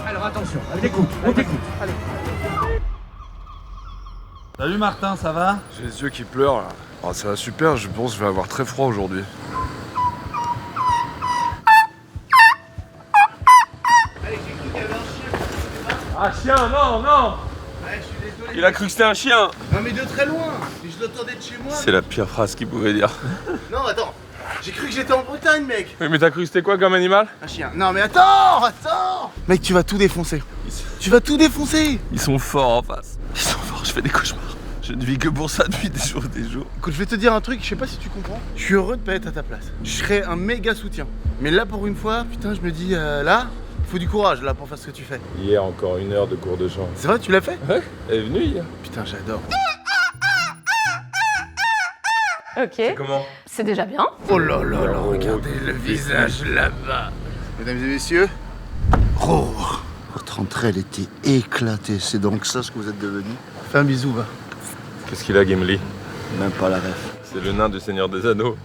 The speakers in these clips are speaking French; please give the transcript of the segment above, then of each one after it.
Alors attention, on t'écoute, on t'écoute. Allez. Salut Martin, ça va? J'ai les yeux qui pleurent là. Oh, ça va super, je pense que je vais avoir très froid aujourd'hui. Ah chien, non, non. Ouais, je suis désolé. Il a cru que c'était un chien. Non mais de très loin. Je l'entendais de chez moi. C'est la pire phrase qu'il pouvait dire. Non, attends. J'ai cru que j'étais en Bretagne, mec. Oui, mais t'as cru que c'était quoi comme animal? Un chien. Non mais attends. Mec, tu vas tout défoncer. Tu vas tout défoncer. Ils sont forts en face. Ils sont forts, je fais des cauchemars. Je ne vis que pour ça depuis des jours et des jours. Écoute, je vais te dire un truc, je sais pas si tu comprends. Je suis heureux de pas être à ta place. Je serais un méga soutien. Mais là, pour une fois, putain, je me dis, là, il faut du courage là pour faire ce que tu fais. Hier, encore 1 heure de cours de chant. C'est vrai, tu l'as fait? Ouais, elle est venue hier. Putain, j'adore. Ok, Comment? c'est déjà bien. Oh là là là, regardez le visage là-bas. Mesdames et messieurs, oh, votre entrée, elle était éclatée. C'est donc ça ce que vous êtes devenu? Fais un bisou, va. Qu'est-ce qu'il a, Gimli? Même pas la ref. C'est le nain du Seigneur des Anneaux.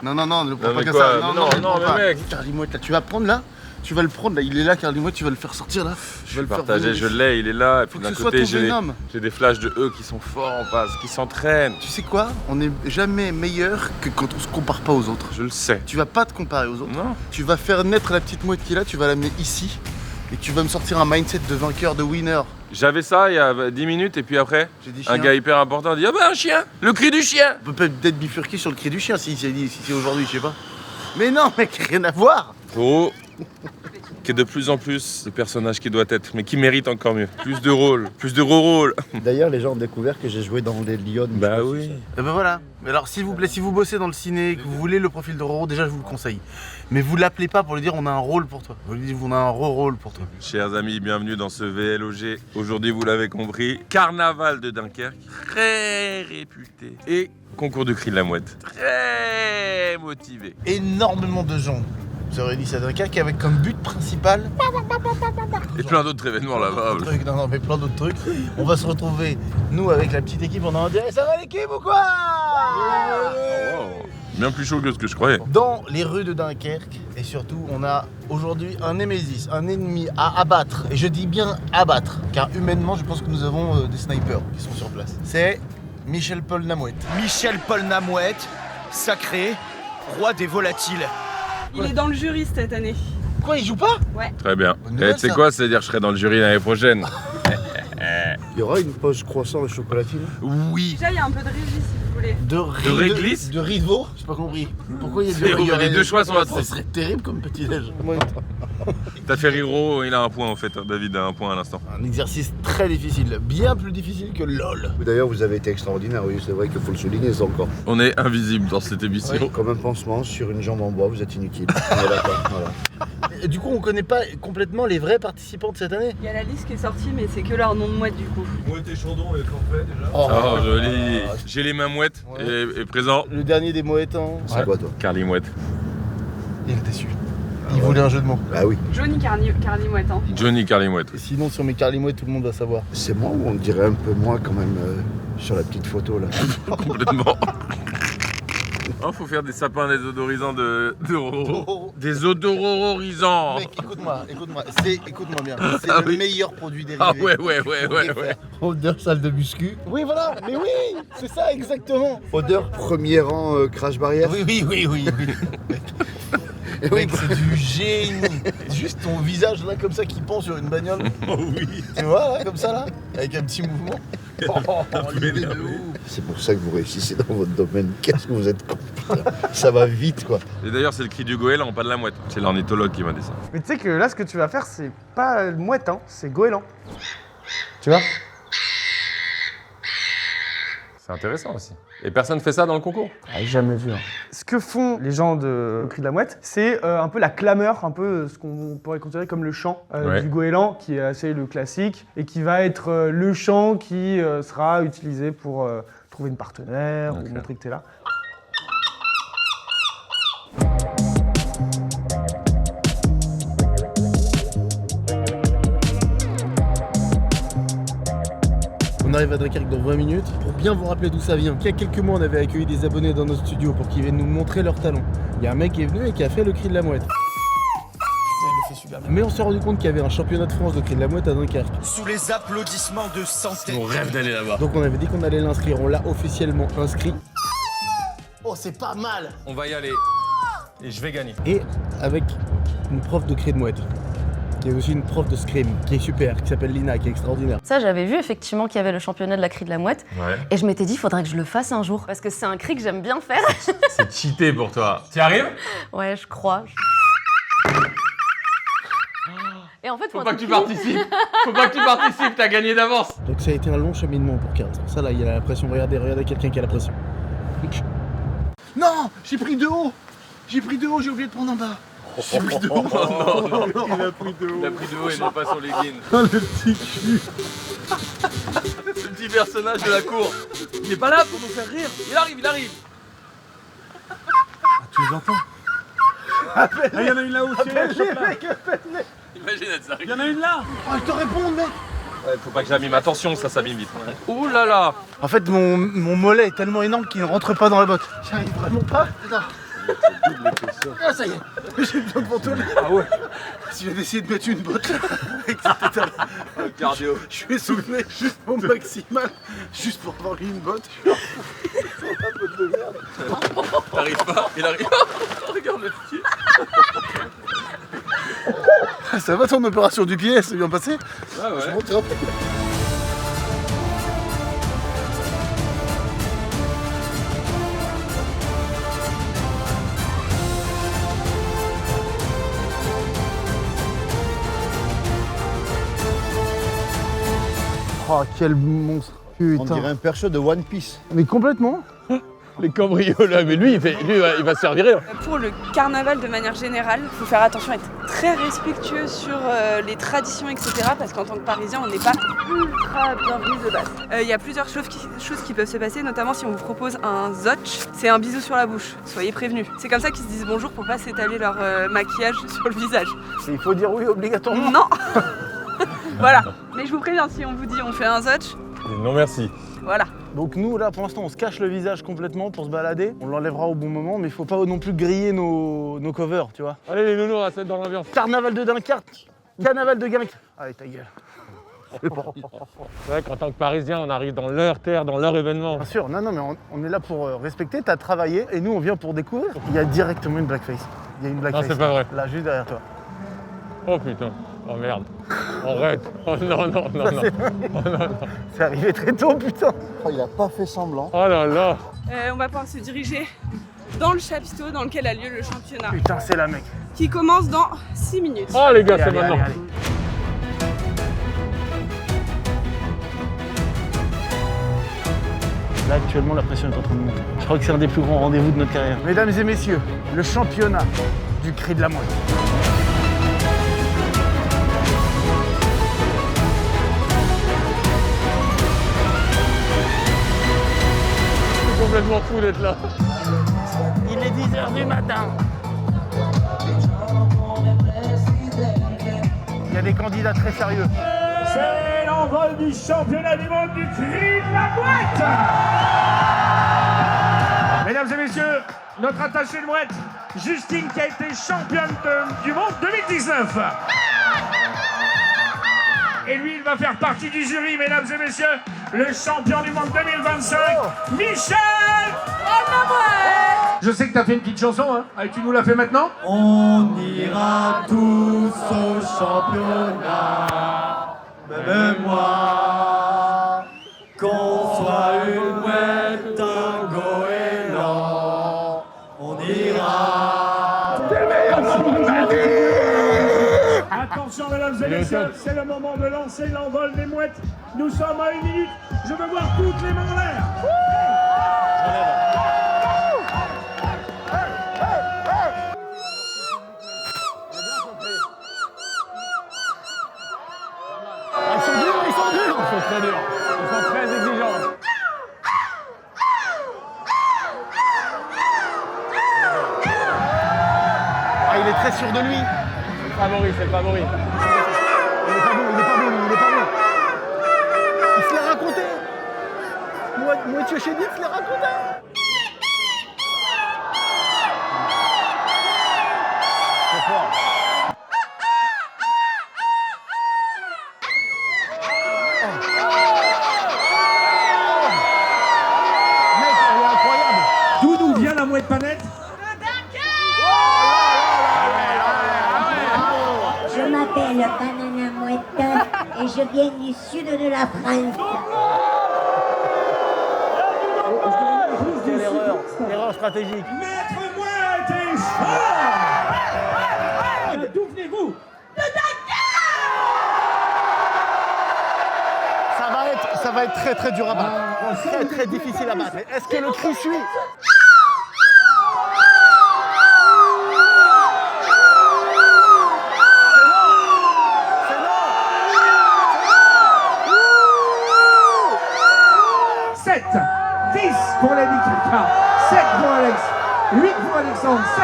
Non, ne le prends Non, pas mais comme quoi? ça. Mais non, ne le prends mais pas. mec. Carly Mouette, là, tu vas prendre là. Tu vas le prendre là. Il est là, Carly Mouette. Tu vas le faire sortir là. Je vais le partager, je l'ai, il est là. Et puis Faut que d'un ce soit côté, ton Venom. j'ai des flashs de eux qui sont forts en face, qui s'entraînent. Tu sais quoi? On n'est jamais meilleur que quand on se compare pas aux autres. Je le sais. Tu vas pas te comparer aux autres. Non. Tu vas faire naître la petite mouette qui est là. Tu vas l'amener ici. Et tu vas me sortir un mindset de vainqueur, de winner. J'avais ça il y a 10 minutes et puis après, J'ai dit un chien. gars hyper important dit ah bah un chien, le cri du chien. On peut peut-être bifurquer sur le cri du chien si c'est aujourd'hui, je sais pas. Mais non, mec, rien à voir. Oh, qui est de plus en plus le personnage qui doit être, mais qui mérite encore mieux. Plus de rôles, plus de gros rôles. D'ailleurs, les gens ont découvert que j'ai joué dans les Lions. Bah oui. Et ben voilà. Mais alors, s'il vous plaît, si vous bossez dans le ciné, que vous voulez le profil de Roro, déjà je vous le conseille. Mais vous l'appelez pas pour lui dire on a un rôle pour toi. Vous lui dites on a un rôle pour toi. Chers amis, bienvenue dans ce VLOG. Aujourd'hui, vous l'avez compris, carnaval de Dunkerque, très réputé. Et concours du cri de la mouette, très motivé. Énormément de gens se réunissent à Dunkerque avec comme but principal. Et plein d'autres événements là-bas. Non, mais plein d'autres trucs. On va se retrouver, nous, avec la petite équipe, on en dirait ça va l'équipe ou quoi? Wow. Bien plus chaud que ce que je croyais. Dans les rues de Dunkerque, et surtout, on a aujourd'hui un némésis, un ennemi à abattre. Et je dis bien abattre, car humainement, je pense que nous avons des snipers qui sont sur place. C'est Michel-Paul Namouette. Michel-Paul Namouette, sacré, roi des volatiles. Il est dans le jury cette année. Quoi, il joue pas? Très bien. Bonne Et nouvelle, tu sais ça. quoi, c'est-à-dire que je serai dans le jury l'année prochaine. Il y aura une poche croissant et chocolatine. Oui. Déjà, il y a un peu de régie si vous voulez. De réglisse De rideau? J'ai pas compris. Pourquoi il y a C'est il y aurait- les deux choix sont à Ça serait terrible comme petit-déj. T'as fait Riro, il a un point en fait. David a un point à l'instant. Un exercice très difficile, bien plus difficile que LOL. D'ailleurs, vous avez été extraordinaire, oui, c'est vrai qu'il faut le souligner, ça encore. On est invisible dans cette émission. Comme un pansement sur une jambe en bois, vous êtes inutile. On est d'accord, voilà. Et du coup, on connaît pas complètement les vrais participants de cette année. Il y a la liste qui est sortie, mais c'est que leur nom de mouette du coup. Mouette et Chandon, les forfaits déjà. Oh, joli. J'ai les mains mouettes et présent. Le dernier des Moëtans. C'est quoi, toi? Carly Mouette. Il est déçu. Il voulait un jeu de mots. Bah oui. Johnny Carly Mouette. Hein. Johnny Carly Mouette. Et sinon, sur mes Carly Mouette, tout le monde va savoir. C'est moi ou on dirait un peu moins quand même sur la petite photo là? Complètement. Oh, faut faire des sapins désodorisants de Roro. Des odorisants. Mec, écoute-moi bien. C'est Ah le oui. meilleur produit dérivé. Ah ouais. Odeur salle de muscu. Oui, voilà. Mais oui, c'est ça exactement. Odeur premier rang crash barrière. Oui. Et oui, Mec, c'est du génie. Juste ton visage là comme ça qui pend sur une bagnole. Oh oui. Tu vois là, comme ça là, avec un petit mouvement. L'idée de ouf. c'est pour ça que vous réussissez dans votre domaine. Qu'est-ce que vous êtes con. Ça va vite quoi. Et d'ailleurs, c'est le cri du goéland, pas de la mouette. C'est l'ornithologue qui m'a dit ça. Mais tu sais que là, ce que tu vas faire, c'est pas mouette, hein, c'est goéland. Tu vois? C'est intéressant aussi. Et personne fait ça dans le concours? Ah, jamais vu. Hein. Ce que font les gens de Cri de la Mouette, c'est un peu la clameur, un peu ce qu'on pourrait considérer comme le chant Ouais. du goéland, qui est assez le classique, et qui va être le chant qui sera utilisé pour trouver une partenaire Ok. ou montrer que t'es là. On arrive à Dunkerque dans 20 minutes. Pour bien vous rappeler d'où ça vient, il y a quelques mois, on avait accueilli des abonnés dans notre studio pour qu'ils viennent nous montrer leurs talents. Il y a un mec qui est venu et qui a fait le cri de la mouette. super bien. Mais on s'est rendu compte qu'il y avait un championnat de France de cri de la mouette à Dunkerque. Sous les applaudissements de centaines. On rêve d'aller là-bas. Donc on avait dit qu'on allait l'inscrire, on l'a officiellement inscrit. Oh, c'est pas mal! On va y aller. Et je vais gagner. Et avec une prof de cri de mouette, qui est aussi une prof de scream, qui est super, qui s'appelle Lina, qui est extraordinaire. Ça, j'avais vu effectivement qu'il y avait le championnat de la cri de la mouette. Ouais. Et je m'étais dit, il faudrait que je le fasse un jour. Parce que c'est un cri que j'aime bien faire. C'est cheaté pour toi. T'y arrives? Ouais, je crois. Et en fait, Faut pas que tu participes. Faut pas que tu participes, t'as gagné d'avance. Donc ça a été un long cheminement pour Karl. C'est pour ça là, il y a la pression. Regardez quelqu'un qui a la pression. Non! J'ai pris de haut! J'ai pris de haut, j'ai oublié de prendre en bas. J'ai pris de haut. non. Il a pris de haut. Il a pris de haut et non pas sur les guines. Oh, le petit cul. Ce petit personnage de la cour. Il est pas là pour nous faire rire. Il arrive. Tu les entends? Il y en a une là aussi. Imagine être ça. Il y en a une là. Oh, je te réponds, mec! Ouais, faut pas que j'abîme. Attention, ça s'abîme vite. Ouh là là. En fait, mon mollet est tellement énorme qu'il ne rentre pas dans la botte. J'arrive vraiment pas. Attends. Ah, ça y est. J'ai besoin de ventoler. Ah ouais. Si j'ai décidé de mettre une botte avec cet état Cardio. je vais soulever juste au maximal, juste pour avoir une botte. T'arrives pas. Il arrive. Regarde le pied. Ça va ton opération du pied, c'est bien passé? Ah ouais. Je monte un peu. Oh, quel monstre. On Putain. dirait un percheux de One Piece. Mais complètement. Les cambrioleurs, mais lui, il va se faire virer. Pour le carnaval de manière générale, il faut faire attention à être très respectueux sur les traditions, etc. Parce qu'en tant que Parisien, on n'est pas ultra bienvenus de base. Il y a plusieurs choses qui peuvent se passer, notamment si on vous propose un zotch, c'est un bisou sur la bouche. Soyez prévenus. C'est comme ça qu'ils se disent bonjour pour pas s'étaler leur maquillage sur le visage. Il faut dire oui obligatoirement. Non. Voilà. Mais je vous préviens, si on vous dit on fait un zotch, Non merci. voilà. Donc nous là pour l'instant on se cache le visage complètement pour se balader. On l'enlèvera au bon moment mais il faut pas non plus griller nos covers, tu vois. Allez les nounous, on va se mettre dans l'ambiance. Carnaval de Dunkerque, carnaval de Guinck. Allez ta gueule. C'est vrai qu'en tant que Parisien, on arrive dans leur terre, dans leur événement. Bien sûr, non mais on est là pour respecter, t'as travaillé et nous on vient pour découvrir. Il y a directement une blackface. Il y a une blackface. c'est pas vrai. Là juste derrière toi. Oh putain. Oh merde. Arrête. Oh non. C'est arrivé très tôt putain. Oh, il a pas fait semblant. Oh là là. On va pouvoir se diriger dans le chapiteau dans lequel a lieu le championnat, Putain c'est la mec. qui commence dans 6 minutes. Oh les gars, Allez, c'est allez, maintenant. allez. Là actuellement la pression est en train de monter. Je crois que c'est un des plus grands rendez-vous de notre carrière. Mesdames et messieurs, le championnat du cri de la mouette. C'est complètement fou d'être là. Il est 10h du matin. Il y a des candidats très sérieux. C'est l'envol du championnat du monde du cri de la mouette. Mesdames et messieurs, notre attachée de mouette, Justine, qui a été championne du monde 2019. Et lui, il va faire partie du jury, mesdames et messieurs, le champion du monde 2025, Michel Almamouette. Je sais que tu as fait une petite chanson, hein. Allez, tu nous la fais maintenant? On ira tous au championnat, même moi, qu'on soit une mouette, un goéland, on ira. Attention, mesdames et messieurs, c'est le moment de lancer l'envol des mouettes. Nous sommes à 1 minute. Je veux voir toutes les mains en l'air. Ils sont durs. Ils sont très durs. Ils sont très exigeants. Ah, il est très sûr de lui. C'est le favori. Il est pas bon. Il se l'a raconté. Moi, tu chez lui, il se l'a raconté. C'est fort. je viens du sud de la France. Quelle erreur stratégique. Maître Mouette est chaud. D'où venez-vous? Ça va être très très dur à battre. Très très difficile à battre. Mais est-ce que le cri suit? C'est non. 7, 10 pour Lady Kaka, 7 pour Alex, 8 pour Alexandre, 7.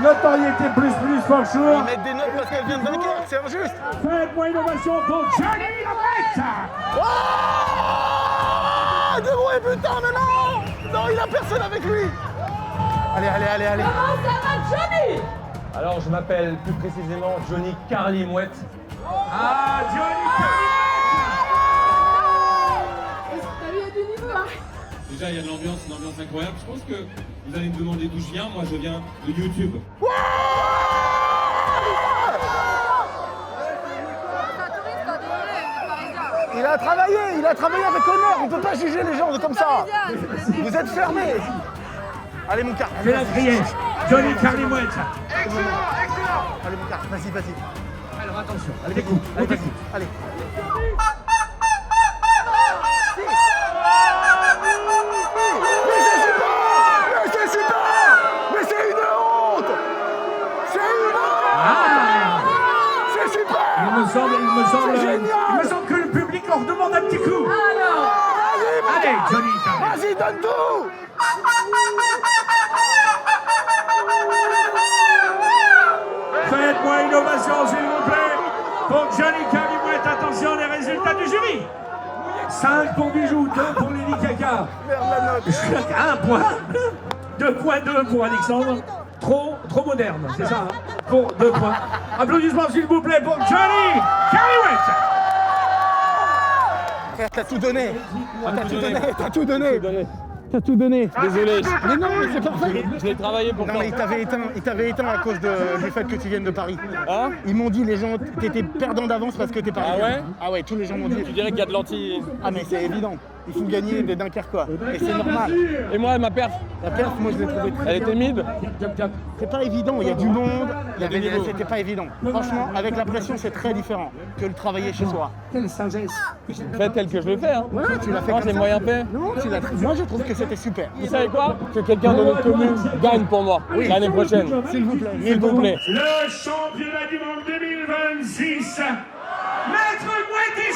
Notoriété plus for sure. Ils mettent des notes parce qu'elle vient de Dunkerque, c'est injuste. Faites-moi une ovation pour Johnny Lamouette. Oh, débrouille putain, mais non. Non, il a personne avec lui. Allez. Comment ça va, Johnny? Alors, je m'appelle plus précisément Johnny Carly Mouette. Ah, Johnny Carly. T'as vu, il y a du niveau, hein? Déjà, il y a de l'ambiance, une ambiance incroyable. Je pense que vous allez me demander d'où je viens. Moi, je viens de YouTube. Il a travaillé avec honneur. On peut pas juger les gens comme ça. Vous êtes fermés. Allez mon car. Fais la criée. Johnny Carly Mouette. Allez mon car, vas-y. Alors attention. Allez, écoute. Allez. Mais c'est une honte. C'est super. Il me semble que le public leur demande un petit coup. Allez, Johnny Carly. Vas-y, donne tout. Faites-moi une ovation, s'il vous plaît, pour Johnny Carly Mouette. Attention, les résultats du jury. 5 pour Bijou, 2 pour Lady Kaka. Je suis à 1 point. 2.2 pour Alexandre. Trop moderne, c'est ça, hein, pour 2 points. Applaudissements, s'il vous plaît, pour Johnny Carly Mouette. T'as tout donné. T'as tout donné. Désolé. Mais non, mais c'est parfait. Je l'ai travaillé pour Non, toi. mais il t'avait éteint à cause du fait que tu viennes de Paris. Hein? Ils m'ont dit, les gens, t'étais perdant d'avance parce que t'es parisien. Ah ouais? Ah ouais, tous les gens m'ont dit. Tu dirais qu'il y a de l'anti. Ah mais c'est évident. Il faut gagner des Dunkerquois. Et c'est normal. Et moi, ma perf, La perf, moi je l'ai trouvé très elle bien. était mid. C'est pas évident, il y a du monde, c'était pas évident. Franchement, avec la pression, c'est très différent que le travailler chez soi. Quelle sagesse. Fait tel que je le fais. Hein. Ouais, tu l'as fait Non, comme c'est ça. moyen fait. Non, moi je trouve que c'était super. Vous savez quoi? Que quelqu'un de notre commune gagne pour moi l'année prochaine. S'il vous plaît. S'il vous plaît. Le championnat du monde 2026, Maître Mouette et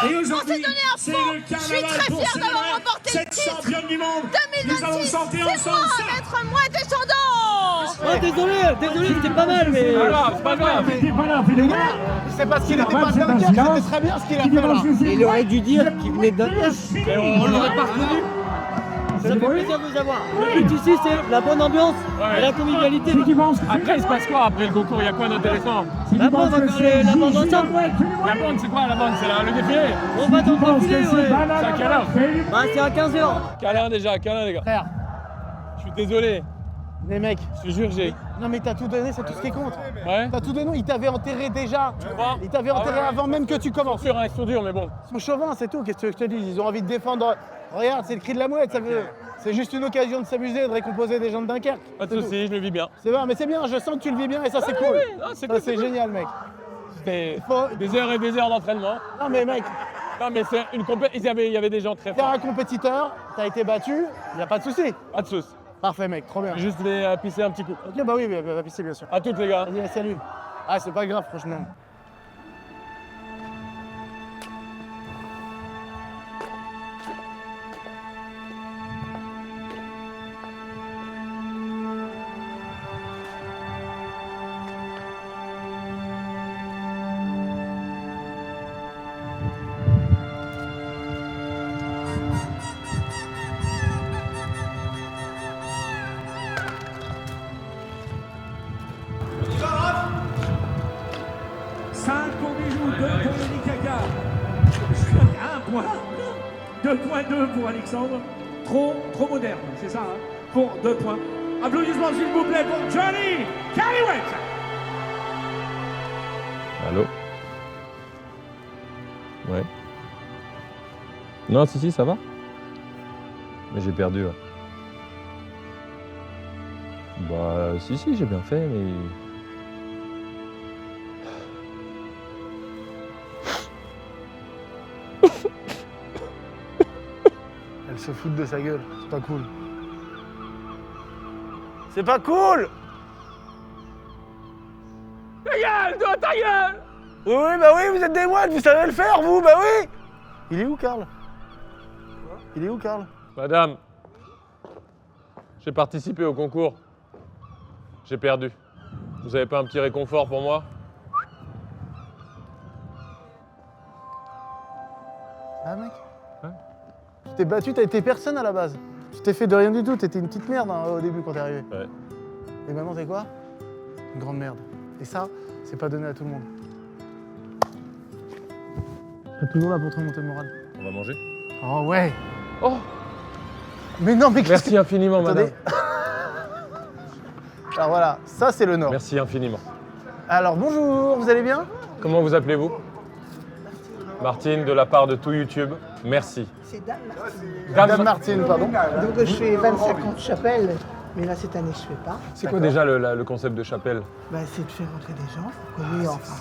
Et aujourd'hui, c'est le carnaval. Je suis très fière d'avoir remporté cette championne du monde. 2026, nous allons chanter ensemble ça. Maître Mouette et Chandon. Oh, désolé, c'était pas mal, mais. C'est pas grave. T'es pas là, Philippe. C'est parce qu'il n'était pas Dunkerque, c'était très bien ce qu'il a fait là. Il aurait dû dire qu'il venait d'un test. On l'aurait pas reconnu. Ça fait plaisir de vous avoir. Le but ici, c'est la bonne ambiance et la convivialité. Après, il se passe quoi après le concours? Il y a quoi d'intéressant? La bande, on va faire la bande ensemble. La bande, c'est quoi la bande? C'est le défilé? On va t'en profiler, ouais. C'est à quelle heure? Bah, c'est à 15h. Câlin déjà, câlin les gars. Frère, Je suis désolé. les mecs, Je te jure, j'ai. non mais t'as tout donné, c'est tout ce qui compte. Ouais. T'as tout donné, il t'avait enterré déjà. crois? Il t'avait enterré avant même que tu commences. Sur un dur, mais bon. Ils sont chauvins, c'est tout, qu'est-ce que je te dis? Ils ont envie de défendre. Regarde, c'est le cri de la mouette, c'est juste une occasion de s'amuser, de récomposer des gens de Dunkerque. Pas de soucis, je le vis bien. C'est vrai, mais c'est bien, je sens que tu le vis bien et ça c'est cool. Non, c'est Ça cool, c'est cool. génial, mec. C'était Faut- des heures et des heures d'entraînement. Non mais mec, Non, mais c'est une compétition. Il y avait des gens très t'es forts. un compétiteur, t'as été battu, y a pas de souci. Pas de sauce. Parfait mec, trop bien. Juste les pisser un petit coup. Ok, bah oui, bah, pisser bien sûr. À toutes les gars. Vas-y, salut. Ah, c'est pas grave, franchement. Pour Bijou, 2 pour Lady Kaka. Je suis à 1 point. 2.2 pour Alexandre. Trop moderne, c'est ça, hein, pour 2 points. Applaudissements s'il vous plaît pour Johnny Carly Mouette. Allô? Ouais. Non, si, ça va. Mais j'ai perdu. Ouais. Bah, si, j'ai bien fait, mais... Elle se fout de sa gueule, c'est pas cool. C'est pas cool! Ta gueule, toi, ta gueule! Oui, bah oui, vous êtes des moines, vous savez le faire, vous, bah oui! Il est où, Karl? Il est où, Karl? Madame, j'ai participé au concours. J'ai perdu. Vous avez pas un petit réconfort pour moi? Ah, mec? Ouais. Tu t'es battu, t'as été personne à la base. Tu t'es fait de rien du tout, t'étais une petite merde hein, au début quand t'es arrivé. Ouais. Et maintenant, t'es quoi? Une grande merde. Et ça, c'est pas donné à tout le monde. T'es toujours là pour te remonter le moral. On va manger? Oh ouais! Oh! Mais non, mais qu'est-ce Merci infiniment, madame. Attendez. Alors voilà, ça c'est le Nord. Merci infiniment. Alors bonjour, vous allez bien? Comment vous appelez-vous? Martine, de la part de tout YouTube, merci. C'est Dame Martine. Dame Martine, pardon. Donc je fais 25 ans de chapelle, mais là cette année je fais pas. C'est quoi déjà le concept de chapelle? Bah, c'est de faire rentrer des gens qu'on connaît, enfin,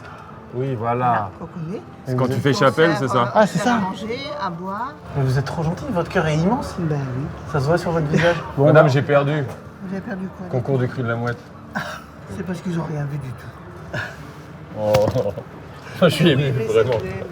Oui, voilà. qu'on connaît. C'est quand tu fais chapelle, c'est ça? Ah, c'est ça. À manger, à boire. Mais vous êtes trop gentil, votre cœur est immense. Ben oui. Ça se voit sur votre visage. Bon, Madame, bah, j'ai perdu. Vous avez perdu quoi? Concours du cri de la mouette. C'est parce qu'ils ont rien vu du tout. Oh, je suis ému, Mais vraiment. c'est vrai,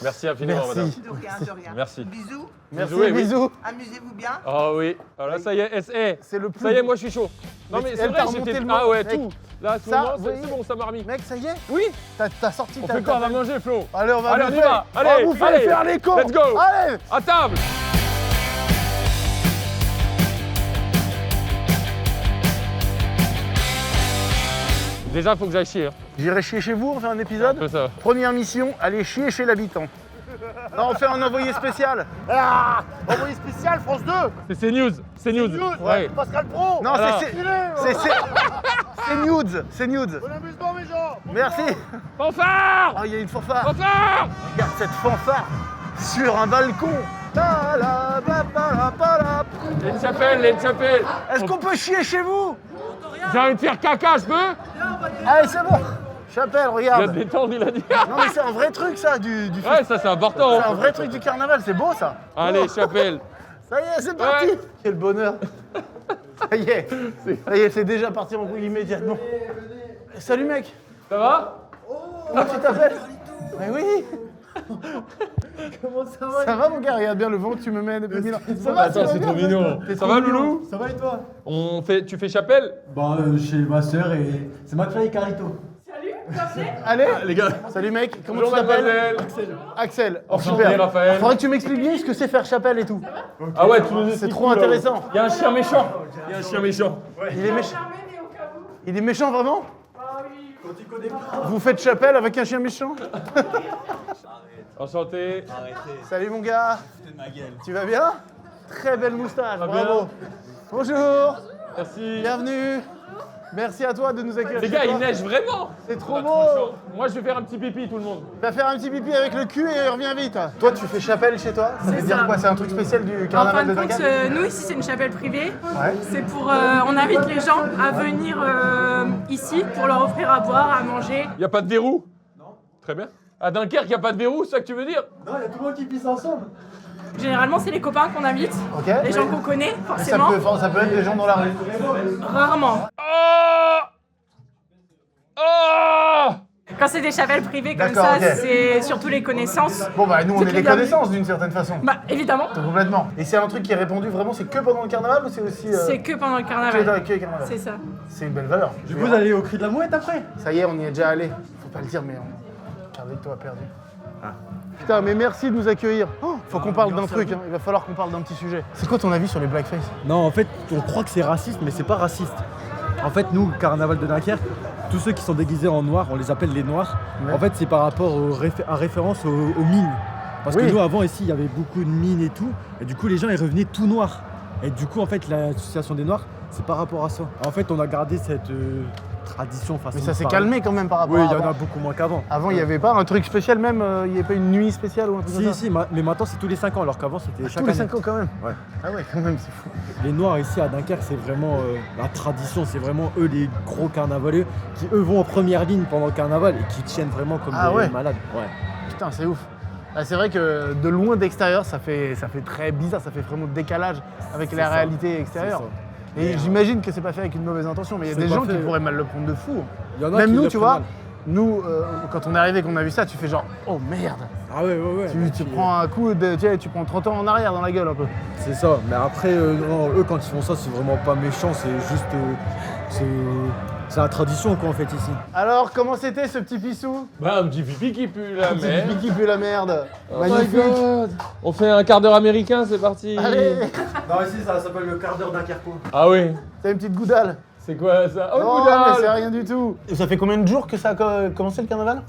Merci infiniment, Merci. madame. De rien, de rien. Merci. Bisous. Merci, Bisous, oui. bisous. Amusez-vous bien. Oh oui, alors là, ça y est, C'est le plus. ça y est, moi je suis chaud. Non mais c'est elle t'a vrai, remonté j'étais... le Ah ouais, mec. tout. Là, à ce Ça, moment, vous c'est voyez bon, ça m'a remis. Mec, ça y est? Oui. T'as sorti On ta. fait quoi? On va manger, Flo? Allez, on va Allez, on y bouffer. va. On va Allez, bouffer, allez. faire les cons. Let's go. Allez. À table. Déjà, faut que j'aille chier. Hein. J'irai chier chez vous, on fait un épisode. Un peu ça. Première mission, aller chier chez l'habitant. Non, on fait un envoyé spécial. Ah, envoyé spécial, France 2. C'est CNews. CNews. Ouais. Pascal Pro. Non, Voilà. c'est nudes. C'est nudes. Bon amusement, mes gens. Merci. Fanfare. Oh, il y a une fanfare. Fanfare. Regarde cette fanfare sur un balcon. Ta la, ba, ba, la, ba, la. Les chapelles, les chapelles. Est-ce qu'on peut chier chez vous? J'ai envie de faire caca, je peux? Allez, c'est bon. Chapelle, Il a regarde. détendu, il a dit. Non, mais c'est un vrai truc, ça, du Ouais, ça c'est important. C'est un vrai truc du carnaval, c'est beau, ça. Allez, Oh. chapelle. Ça y est, c'est parti. Ouais. Quel bonheur. Ça y est, c'est déjà parti en couille immédiatement. Salut, mec. Ça va? Comment tu t'appelles? Mais oui. Comment ça va? Ça va, mon gars? Regarde bien le vent que tu me mets depuis 1000 ans. Ça va, Attends, c'est trop mignon. Ça va, Loulou? Ça va et toi? Tu fais chapelle? Bah, chez ma sœur et c'est McFly et Carito. Allez, Les gars. salut, mec. Comment Bonjour, tu t'appelles? mademoiselle. Axel. Oh, Enchanté, super. Raphaël. Faudrait que tu m'expliques bien ce que c'est faire chapelle et tout. Ah ouais, tu nous C'est expliques trop tout, là. intéressant. Il y a un chien méchant. Il y a un chien méchant. Il est méchant. Il est méchant vraiment? Vous faites chapelle avec un chien méchant? Enchanté. Salut mon gars. Tu vas bien? Très belle moustache, Va bravo. bien. Bonjour, Merci. bienvenue. Merci à toi de nous accueillir. Les chez gars, toi. il neige vraiment. C'est trop On a beau. de chance. Moi, je vais faire un petit pipi, tout le monde. Tu vas faire un petit pipi avec le cul et reviens vite. Toi, tu fais chapelle chez toi? Ça veut dire quoi? C'est un truc spécial du En fin carnaval de de compte, Dunkerque? nous ici c'est une chapelle privée. Ouais. C'est pour, on invite les gens à venir ici pour leur offrir à boire, à manger. Il n'y a pas de verrou? Non. Très bien. À Dunkerque, il n'y a pas de verrou, c'est ça que tu veux dire? Non, il y a tout le monde qui pisse ensemble. Généralement c'est les copains qu'on invite, Ok. les gens qu'on connaît Mais ça forcément. peut être des gens dans la rue. Rarement. Oh! Oh! Quand c'est des chapelles privées comme D'accord, ça, ok. c'est surtout les connaissances. Bon bah nous on C'est est que des la- connaissances d'une certaine façon. Bah évidemment, Complètement. Et c'est un truc qui est répandu vraiment, c'est que pendant le carnaval ou c'est aussi... c'est que pendant le que carnaval. dans le carnaval? C'est ça. C'est une belle valeur. Du coup, vous allez au cri de la mouette après? Ça y est, on y est déjà allé. Faut pas le dire, mais Carlito a perdu. Putain, mais merci de nous accueillir. Oh, faut qu'on parle d'un truc, hein. Il va falloir qu'on parle d'un petit sujet. C'est quoi ton avis sur les blackface? Non, en fait, on croit que c'est raciste, mais c'est pas raciste. En fait, nous, le carnaval de Dunkerque, tous ceux qui sont déguisés en noir, on les appelle les noirs. Ouais. En fait, c'est par rapport à référence aux mines. Parce Oui. que nous, avant, ici, il y avait beaucoup de mines et tout. Et du coup, les gens, ils revenaient tout noirs. Et du coup, en fait, l'association des noirs, c'est par rapport à ça. En fait, on a gardé cette tradition. Mais ça s'est calmé quand même par rapport Oui, à il y en avant. a beaucoup moins qu'avant. Avant, il n'y avait pas un truc spécial même, il n'y avait pas une nuit spéciale ou un truc comme ça. Si, mais maintenant c'est tous les 5 ans, alors qu'avant c'était chaque Tous les année. 5 ans quand même. Ouais. Ah ouais, quand même, c'est fou. Les Noirs ici à Dunkerque, c'est vraiment la tradition, c'est vraiment eux les gros carnavaleux qui eux vont en première ligne pendant le carnaval et qui tiennent vraiment comme des malades. Ouais. Putain, c'est ouf. Ah, c'est vrai que de loin d'extérieur, ça fait très bizarre, ça fait vraiment décalage avec la réalité extérieure. Et j'imagine que c'est pas fait avec une mauvaise intention, mais il y a des gens qui pourraient mal le prendre de fou. Il y en a Même qui nous, le tu prennent vois, mal. nous, quand on est arrivé, qu'on a vu ça, tu fais genre, oh merde. Ah ouais. Tu prends un coup, tu prends 30 ans en arrière dans la gueule un peu. C'est ça, mais après, non, eux quand ils font ça, c'est vraiment pas méchant, c'est juste. C'est la tradition qu'on fait ici. Alors, comment c'était ce petit pissou? Bah, un petit pipi qui pue la Un petit merde. pipi qui pue la merde. Oh Magnifique. my god. On fait un quart d'heure américain, c'est parti. Allez. Non, ici ça s'appelle le quart d'heure dunkerquois. Ah oui. T'as une petite goudale. C'est quoi ça? Oh, Non, goudal. mais c'est rien du tout. Et ça fait combien de jours que ça a commencé le carnaval?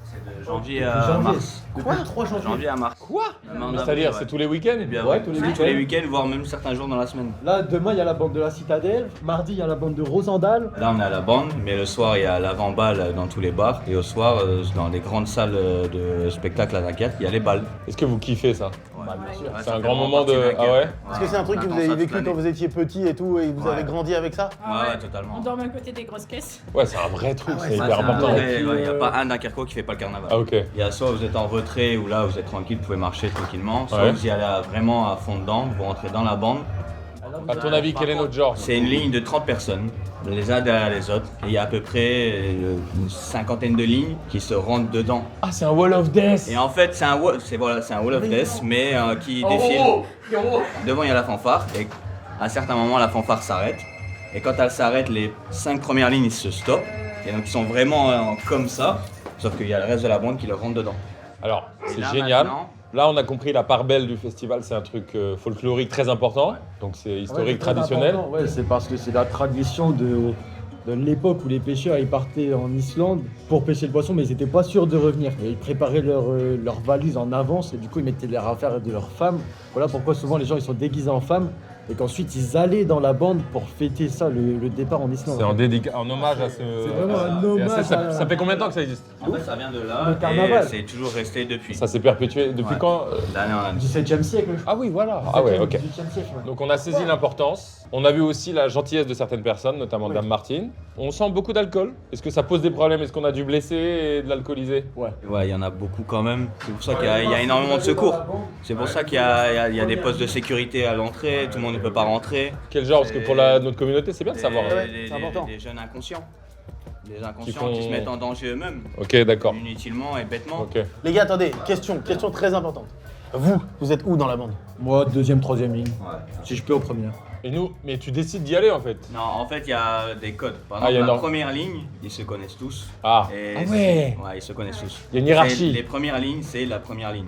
Janvier à mars. Quoi? 3 janvier. Janvier à mars. Quoi? Main C'est-à-dire, d'avril, c'est tous les week-ends? Eh bien, Ouais, ouais, tous les tous week-ends. les week-ends, voire même certains jours dans la semaine. Là, demain, il y a la bande de la Citadelle. Mardi, il y a la bande de Rosendal. Là, on est à la bande, mais le soir, il y a l'avant-balle dans tous les bars. Et au soir, dans les grandes salles de spectacle à Dunkerque, il y a les balles. Est-ce que vous kiffez ça? bien sûr. C'est un grand moment de. Ah ouais? Est-ce que c'est un truc que vous avez vécu quand vous étiez petit et tout, et vous avez grandi avec ça? Ouais, totalement. On dormait à côté des grosses caisses. Ouais, c'est un vrai truc, c'est Ouais, hyper important. Il n'y a pas un Dunkerquois qui fait pas le carnaval. Ah, ok. Il y a soit vous êtes en retrait ou là vous êtes tranquille, vous pouvez marcher tranquillement, soit Ouais. vous y allez vraiment à fond dedans, vous rentrez dans la bande. À ton avis, quel est notre genre? C'est une ligne de 30 personnes, les uns derrière les autres. Et il y a à peu près une cinquantaine de lignes qui se rentrent dedans. Ah, c'est un wall of death! Et en fait, c'est un wall of death, mais qui défile. Devant, il y a la fanfare. Et à un certain moment, la fanfare s'arrête. Et quand elle s'arrête, les 5 premières lignes ils se stoppent. Et donc, ils sont vraiment comme ça. Sauf qu'il y a le reste de la bande qui leur rentre dedans. Alors, Et c'est là, génial. maintenant- Là, on a compris la part belle du festival, c'est un truc folklorique très important. Donc, c'est historique, traditionnel. Ouais, c'est parce que c'est la tradition de l'époque où les pêcheurs ils partaient en Islande pour pêcher le poisson, mais ils n'étaient pas sûrs de revenir. Et ils préparaient leur valise en avance et du coup ils mettaient leurs affaires de leurs femmes. Voilà pourquoi souvent les gens ils sont déguisés en femmes et qu'ensuite ils allaient dans la bande pour fêter ça, le départ en Islande. C'est en hommage à ce. C'est vraiment un Et hommage ça fait combien de temps que ça existe? En fait, ça vient de là. Le carnaval. Et c'est toujours resté depuis. Ça s'est perpétué depuis Ouais. quand? D'année en année. 17e siècle. Ah oui, voilà. Ah ouais, ok. 18e siècle. Ouais. Donc on a saisi l'importance. On a vu aussi la gentillesse de certaines personnes, notamment Dame Martine. On sent beaucoup d'alcool. Est-ce que ça pose des problèmes? Est-ce qu'on a dû blesser et de l'alcooliser? Ouais. Ouais, il y en a beaucoup quand même. C'est pour ça qu'il y a énormément de secours. C'est pour ça qu'il y a des postes de sécurité à l'entrée, tout le monde ne peut pas rentrer. Quel genre? Parce que pour notre communauté, c'est bien de savoir. Des jeunes inconscients. Des inconscients qui se mettent en danger eux-mêmes. Ok, d'accord. Inutilement et bêtement. Ok. Les gars, attendez, question très importante. Vous êtes où dans la bande? Moi, 2e, 3e ligne. Si je peux, au premier. Et nous, mais tu décides d'y aller en fait. Non, en fait, il y a des codes. Par Ah, il y exemple, a la une- première ligne, ils se connaissent tous. Ah. Et Ah ouais. Ouais, ils se connaissent tous. Il y a une hiérarchie. Les premières lignes, c'est la première ligne.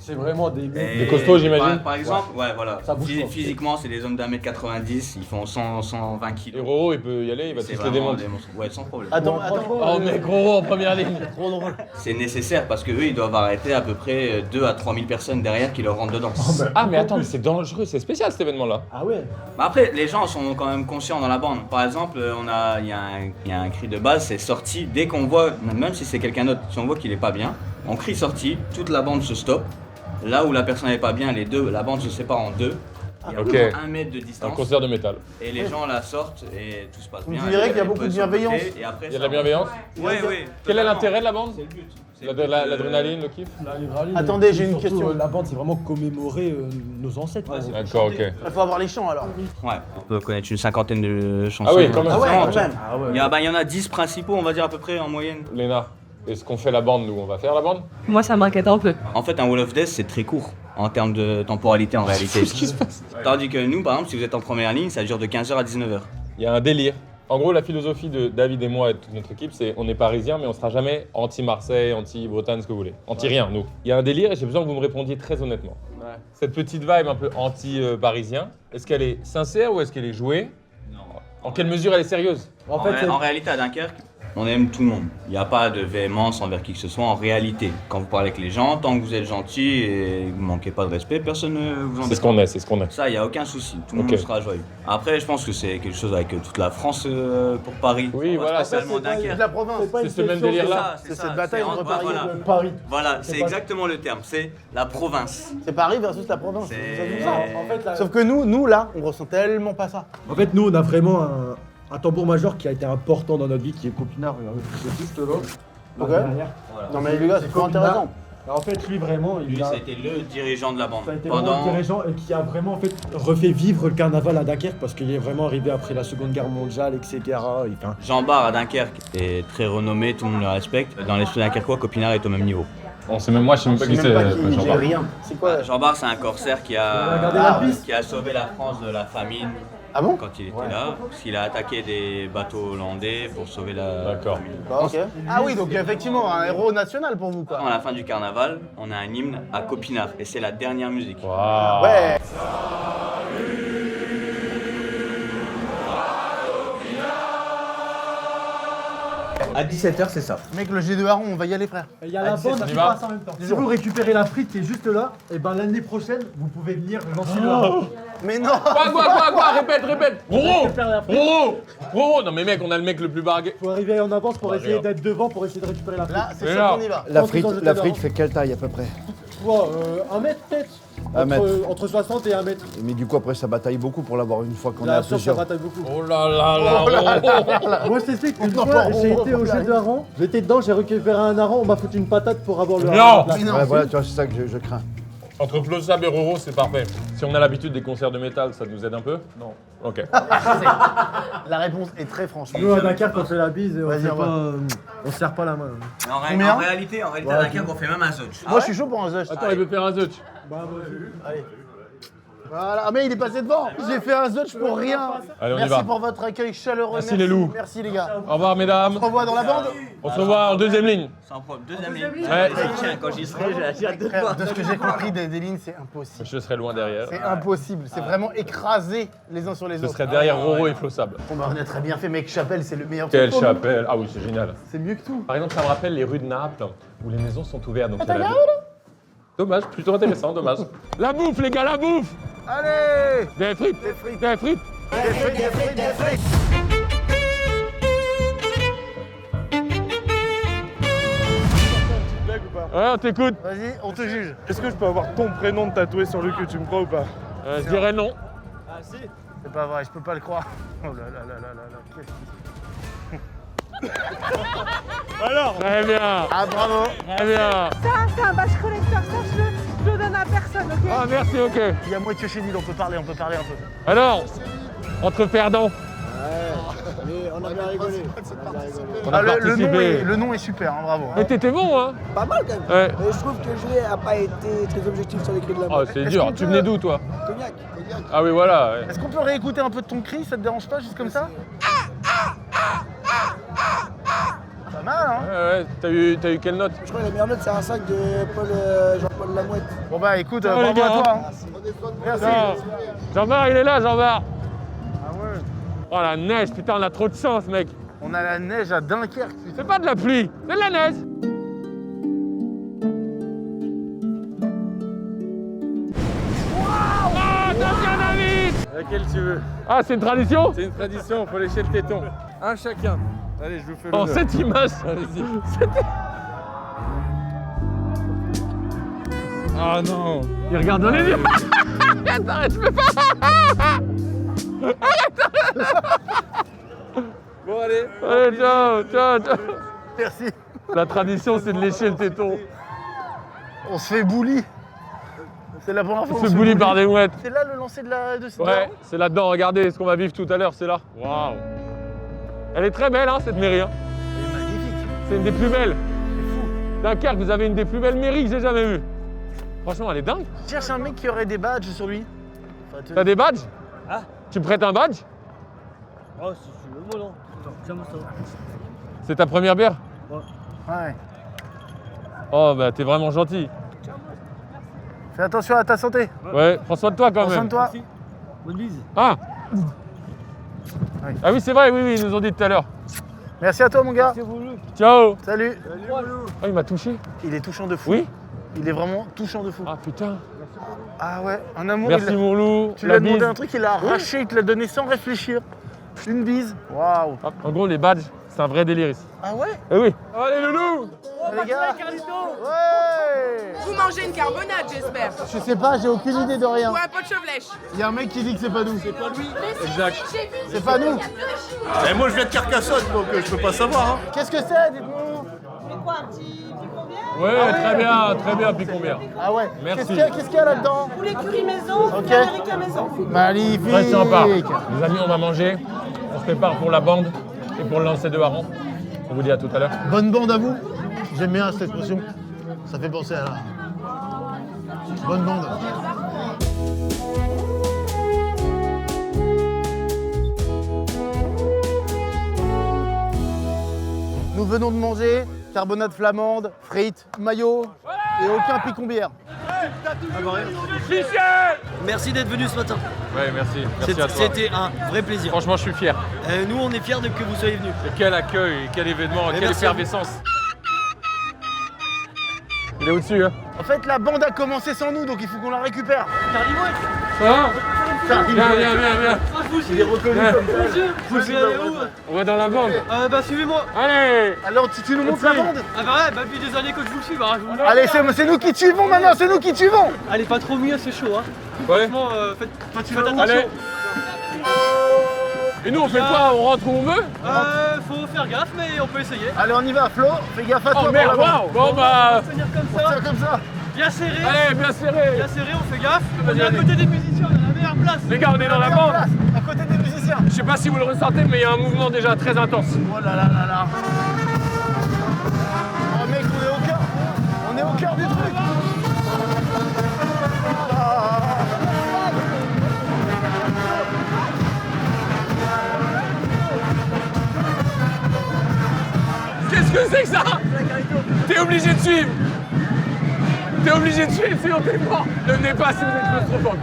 C'est vraiment des Et costauds, j'imagine. Par exemple, ouais, voilà. Ça bouge pas. Physiquement, c'est des hommes d'1m90, ils font 120 kilos. Et Roro, il peut y aller, il va C'est tous les vraiment démonter. des monstres. Ouais, sans problème. Attends. Oh mec, Roro en première ligne. Trop drôle. C'est nécessaire parce que eux, ils doivent arrêter à peu près 2 à 3 000 personnes derrière qui leur rentrent dedans. Ah mais attends, mais c'est dangereux, c'est spécial cet événement-là. Ah ouais. Bah après, les gens sont quand même conscients dans la bande. Par exemple, il y a un cri de base, c'est sorti. Dès qu'on voit, même si c'est quelqu'un d'autre, si on voit qu'il est pas bien, on crie sorti, toute la bande se stoppe. Là où la personne n'est pas bien, la bande se sépare en deux. Il y a Ok. vraiment 1 mètre de Un distance. concert de métal. Et les gens la sortent et tout se passe bien. Vous dirait qu'il y a Elle beaucoup de pose sur le côté, bienveillance. et après, Il y a de ça la bienveillance. Oui, oui. Quel est l'intérêt de la bande? C'est le but. C'est L'adrénaline, le kiff? Attendez, j'ai une Surtout, question. La bande, c'est vraiment commémorer nos ancêtres. Ouais, c'est D'accord, ok. Il faut avoir les chants alors. Ouais, on peut connaître une cinquantaine de chansons. Ah oui, quand même. Ah ouais, différentes. quand même. Ah ouais. Il y en a 10 principaux, on va dire à peu près en moyenne. Léna, est-ce qu'on fait la bande nous? On va faire la bande? Moi, ça m'inquiète un peu. En fait, un Wall of Death, c'est très court en termes de temporalité en réalité. Qu'est-ce qui se passe? Tandis que nous, par exemple, si vous êtes en première ligne, ça dure de 15h à 19h. Il y a un délire. En gros, la philosophie de David et moi et toute notre équipe, c'est on est parisiens, mais on sera jamais anti-Marseille, anti-Bretagne, ce que vous voulez. Anti-rien, nous. Il y a un délire et j'ai besoin que vous me répondiez très honnêtement. Cette petite vibe un peu anti-parisien, est-ce qu'elle est sincère ou est-ce qu'elle est jouée? Non. En quelle mesure elle est sérieuse? En réalité, à Dunkerque, on aime tout le monde. Il n'y a pas de véhémence envers qui que ce soit en réalité. Quand vous parlez avec les gens, tant que vous êtes gentil et que vous ne manquez pas de respect, personne ne vous embête. C'est ce qu'on est, c'est ce qu'on est. Ça, il n'y a aucun souci. Tout le monde sera joyeux. Après, je pense que c'est quelque chose avec toute la France pour Paris. Oui, voilà, c'est seulement Dunkerque. la province. C'est ce même délire-là. C'est cette bataille entre Paris et Paris. Voilà, c'est exactement le terme. C'est la province. C'est Paris versus la province. C'est ça. Sauf que nous là, on ressent tellement pas ça. En fait, nous, on a vraiment un tambour majeur qui a été important dans notre vie, qui est Copinard. C'est juste là. Ok. Voilà. Non mais les gars, c'est trop intéressant. Alors, en fait, lui, vraiment, Lui, ça a été le dirigeant de la bande. Ça a été vraiment le dirigeant et qui a vraiment en fait refait vivre le carnaval à Dunkerque parce qu'il est vraiment arrivé après la Seconde Guerre mondiale, etc. Jean Bart à Dunkerque est très renommé, tout le monde le respecte. Dans l'esprit dunkerquois, Copinard est au même niveau. Bon, c'est même moi, je sais même pas qui c'est. J'ai rien. C'est quoi Jean Bart, c'est un corsaire qui Regardez a sauvé la France de la famine. Ah bon? Quand il était là, parce qu'il a attaqué des bateaux hollandais pour sauver la famine. Ok. Ah oui, donc effectivement, un héros national pour vous quoi. À la fin du carnaval, on a un hymne à Copinard et c'est la dernière musique. Waouh. Ouais. À 17h, c'est ça. Mec, le G de Haron, on va y aller frère. Il y a la bande qui passe en même temps. Si vous récupérez la frite qui est juste là, et ben l'année prochaine, vous pouvez venir lancer le Mais non. Quoi Répète Roro Non mais mec, on a le mec le plus bargué. Faut arriver en avance pour essayer d'être devant, pour essayer de récupérer la frite. Là, c'est ça qu'on y va. La frite fait quelle taille à peu près? Un mètre peut-être. Entre 60 et 1 mètre. Mais du coup après ça bataille beaucoup pour l'avoir une fois qu'on est Bien à sûr, ça plusieurs. bataille beaucoup. Oh là là. Moi je t'explique, une fois j'ai été au jeu de hareng, j'étais dedans, j'ai récupéré un hareng, on m'a foutu une patate pour avoir le Non. Ouais, voilà, tu vois, c'est ça que je crains. Entre Flosab et Roro, c'est parfait. Si on a l'habitude des concerts de métal, ça nous aide un peu? Non. Ok. La réponse est très franche. Nous à Dunkerque on fait la bise et Vas-y, on se serre pas la main. En réalité, à Dunkerque, on fait même un zutch. Moi je suis chaud pour un Zush. Attends, il veut faire un zutch. Allez. Voilà, ah mais il est passé devant. J'ai fait un Zush pour rien. Allez, on y Merci va. pour votre accueil chaleureux. Merci les loups. Merci les gars. Au revoir mesdames. On se revoit dans la bande. On se revoit en deuxième ligne. Sans problème. Deuxième ligne. Ouais. Tiens, quand j'y serai, j'ai hâte de te Frère, voir. de ce que j'ai compris des lignes, c'est impossible. Je serai loin derrière. C'est impossible. C'est vraiment écrasé les uns sur les Ce autres. serait derrière Roro et Flosab. Bon bah on a très bien fait, mec. Chapelle, c'est le meilleur. Quelle truc pour nous. chapelle. Ah oui, c'est génial. C'est mieux que tout. Par exemple, ça me rappelle les rues de Naples où les maisons sont ouvertes. Donc dommage, plutôt intéressant, dommage. La bouffe les gars, la bouffe. Allez. Des frites. Des frites. Des frites. Des frites, des frites, des frites. Ouais, on t'écoute. Vas-y, on te juge. Est-ce que je peux avoir ton prénom de tatoué sur le cul, tu me crois ou pas? Je dirais non. Ah si. C'est pas vrai, je peux pas le croire. Oh là là là là là là. Alors Très bien. Ah bravo. Très bien. Ça, c'est un badge collector, ça je le donne à personne, ok? Ah merci, ok. Il y a moi qui chénil, on peut parler un peu. Alors, entre perdants. Mais on a bien rigolé. On a participé. Le nom est super, hein, bravo. Mais t'étais bon, hein? Pas mal quand même. Ouais. Mais je trouve que Julien n'a pas été très objectif sur les cris de la Oh, c'est dur. Tu venais d'où, toi? Cognac. Ah oui, voilà. Ouais. Est-ce qu'on peut réécouter un peu de ton cri, ça te dérange pas, juste comme ça? Pas mal, hein? Ouais, t'as eu quelle note? Je crois que la meilleure note, c'est un 5 de Jean-Paul Lamouette. Bon bah écoute, les bravo gars, à toi. Hein. Merci. Jean-Bart, il est là, Jean-Bart. Ah ouais. Oh la neige, putain, on a trop de chance, mec. On a la neige à Dunkerque. C'est pas de la pluie, c'est de la neige. Ah, attention, David. Laquelle tu veux? Ah, c'est une tradition? C'est une tradition, faut lécher le téton. Un chacun. Allez, je vous fais le. Oh, cette image. Allez-y. Ah non. Il regarde dans les yeux. Arrête, je peux pas. Bon, allez. Allez, ciao, ciao, ciao. Merci. La tradition, c'est de lécher le téton. On se fait bully. C'est la première fois On se bully par des mouettes. C'est là le lancer de cette Ouais, c'est là-dedans. Regardez ce qu'on va vivre tout à l'heure, c'est là. Waouh. Elle est très belle, hein, cette mairie. Hein. Elle est magnifique. C'est une des plus belles. C'est fou. Dunkerque, vous avez une des plus belles mairies que j'ai jamais vues. Franchement, elle est dingue. Je cherche un mec qui aurait des badges sur lui. Enfin, T'as des badges? Ah. Tu me prêtes un badge? Oh, si tu veux, moi non. Tiens-moi ça. C'est ta première bière? Ouais. Oh, bah t'es vraiment gentil. Fais attention à ta santé. Ouais, prends soin de toi quand Prends soin même. de toi. Bonne bise. Ah. Oui. Ah oui, c'est vrai, oui, ils nous ont dit tout à l'heure. Merci à toi, mon gars. Ciao. Salut. Ah, il m'a touché. Il est touchant de fou. Oui. Il est vraiment touchant de fou. Ah putain. Ah ouais, un amour. Merci mon loup. Tu lui as demandé un truc, il l'a arraché, il te l'a donné sans réfléchir. Une bise. Waouh. En gros, les badges, c'est un vrai délire ici. Ah ouais? Eh oui. Allez, le loup. Les gars. Ouais. Vous mangez une carbonade, j'espère. Je sais pas, j'ai aucune idée de rien. Ou un pot de chevlèche. Il y a un mec qui dit que c'est pas nous. C'est pas lui. Exact. C'est pas nous. Et moi je viens de Carcassonne donc je peux pas savoir. Hein. Qu'est-ce que c'est? Dites-nous. Ouais, très bien, puis combien? Ah ouais. Merci. Qu'est-ce qu'il y a là-dedans? Poulet curry maison, Ok. américain maison. Magnifique. Très sympa. Les amis, on va manger. On se prépare pour la bande et pour le lancer de hareng. On vous dit à tout à l'heure. Bonne bande à vous. J'aime bien cette expression. Ça fait penser à la... Bonne bande. Nous venons de manger carbonade flamande, frites, maillot et aucun picon-bière. Merci d'être venu ce matin. Ouais, merci. Merci à toi. C'était un vrai plaisir. Franchement, je suis fier. Nous on est fiers que vous soyez venus. Et quel accueil, quel événement, quelle merci à vous. effervescence. Il est au-dessus, hein. En fait, la bande a commencé sans nous, donc il faut qu'on la récupère. Ça va? Viens. Il est reconnu comme ça. Vous allez où? On va dans la bande. Bah suivez-moi. Allez. Alors, tu nous montres la bande? Ah bah ouais, depuis des années que je vous suis, bah je vous... Allez, c'est nous qui te suivons maintenant, c'est nous qui te suivons. Allez pas trop mieux, c'est chaud hein. Ouais. Franchement, faites attention. Allez. Et nous, on fait quoi? On rentre où on veut? Faut faire gaffe mais on peut essayer. Allez, on y va, Flo. Fais gaffe à toi. Oh merde, waouh. Bon bah... Tenir comme On ça, tient comme ça. bien serré. Allez, bien serré. Bien serré, on fait gaffe. On est à côté des musiciens, on a la meilleure place. Les gars, on est dans la bande. À côté des musiciens. Je sais pas si vous le ressentez, mais il y a un mouvement déjà très intense. Oh là là là là. Oh mec, on est au cœur. On est au cœur du truc. Qu'est-ce que c'est que ça? T'es obligé de suivre. T'es obligé de suivre, sinon t'es mort. Ne venez pas si vous êtes claustrophobe.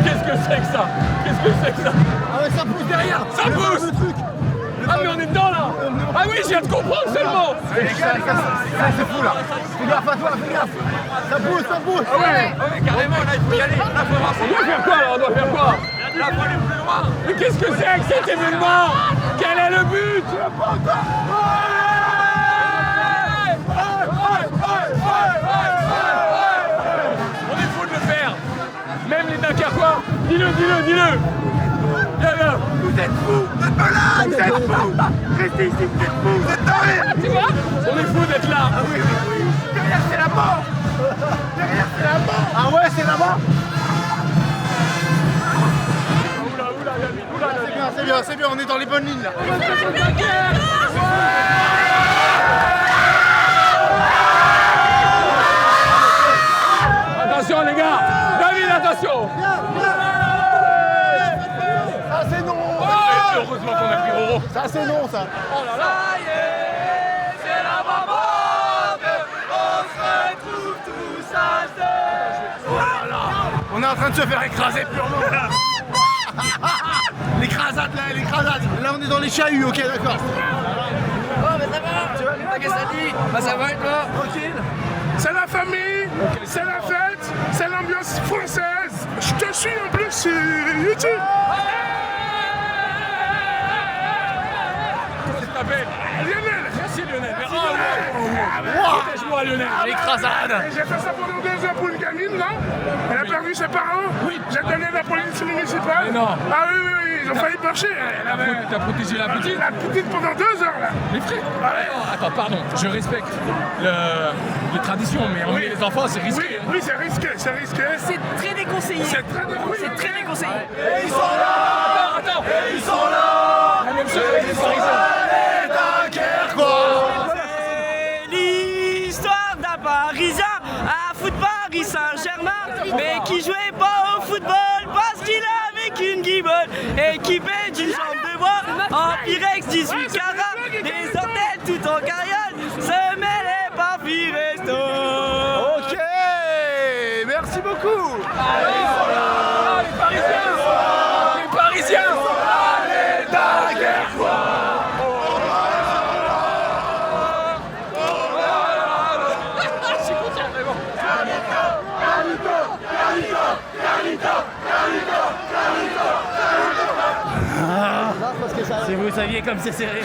Qu'est-ce que c'est que ça? Qu'est-ce que c'est que ça? Ah ouais, ça pousse derrière. Ça pousse. Le truc. Ah mais on est dedans là. Ah oui, je viens de comprendre seulement. C'est fou là. Fais gaffe à toi, fais gaffe. Ça pousse, ça pousse. Ah ouais, carrément, là il faut y aller. Là, faut voir. On doit faire quoi là? On doit faire quoi? Là, faut aller plus loin. Mais qu'est-ce que c'est que cet événement? Quel est le but? On est fou de le faire. Même les Dunkerquois. Dis-le. Viens. Vous êtes fous, vous êtes malades, vous êtes fous. Restez ici, vous êtes fous, vous êtes tarés. Tu vois? On est fou d'être là. Ah oui. Derrière, c'est la mort. Derrière, c'est la mort. Ah ouais, c'est la mort. Oula, c'est bien, on est dans les bonnes lignes là. Attention les gars. David, attention. Ça c'est non. Heureusement qu'on a pris Roro. Ça c'est non ça. Oh là là. C'est la bande, on se retrouve tous à deux. On est en train de se faire écraser purement. L'écrasade là, l'écrasade. Là on est dans les chahuts, ok d'accord. Oh mais ça va, tu vas bien, qu'est-ce que ça dit? Bah ça va et toi? Tranquille. C'est la famille, c'est la fête, c'est l'ambiance française. Je te suis en plus sur YouTube. Comment tu t'appelles? Lionel. Merci Lionel. Protège-moi Lionel. L'écrasade. J'ai fait ça pendant 2 heures pour une gamine là. Elle a perdu ses parents. Oui. J'ai donné la police municipale. Mais non. Ah oui, ils ont failli marcher. T'as protégé la petite? La petite pendant 2 heures là. Les frères. Attends, pardon. Je respecte les traditions, mais emmener les enfants, c'est risqué. Oui, c'est risqué, c'est risqué. C'est très déconseillé. C'est très déconseillé. C'est très déconseillé. Et ils sont là. Attends. Et ils sont là. La même chose avec les Parisiens. Les Dunkerquois. C'est l'histoire d'un Parisien à foot Paris Saint-Germain, mais qui jouait pas au football parce qu'il avait qu'une guibole équipée d'une jambe de bois en Pyrex 18 carats, des hôtels tout en carriole, se mêlaient par Firesto. Ok, merci beaucoup. Les Parisiens. Les Parisiens. Les Dunkerquois. Si vous saviez comme c'est serré.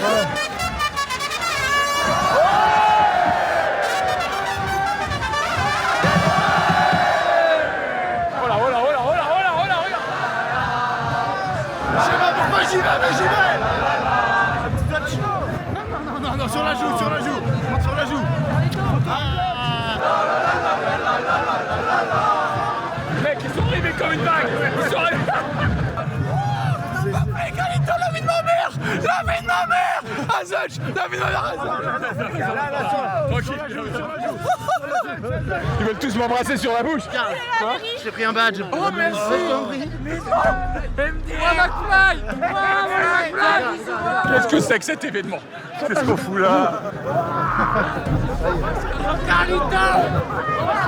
Je sais pas pourquoi j'y vais, mais j'y vais. Non, sur la joue, monte sur la joue. Mec, ils sont arrivés comme une vague. Ils sont arrivés. Galito, la vie de ma mère! La vie de ma mère! Azuch! La vie de ma mère! Ils veulent tous m'embrasser sur la bouche. Quoi? J'ai pris un badge. Oh merci! Qu'est-ce que c'est que cet événement? Qu'est-ce qu'on fout là?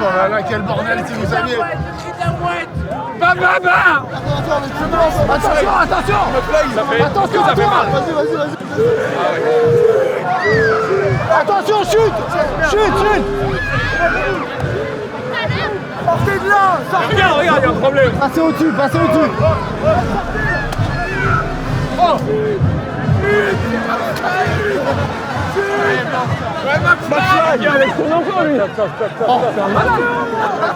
Oh là là, quel bordel si vous saviez. Attention! Attention. Ça fait mal. Vas-y. Attention, chute. Sortez de là. Regarde, il y a un problème. Passez au-dessus. Oh! McFly avec son enfant, lui. C'est un malade.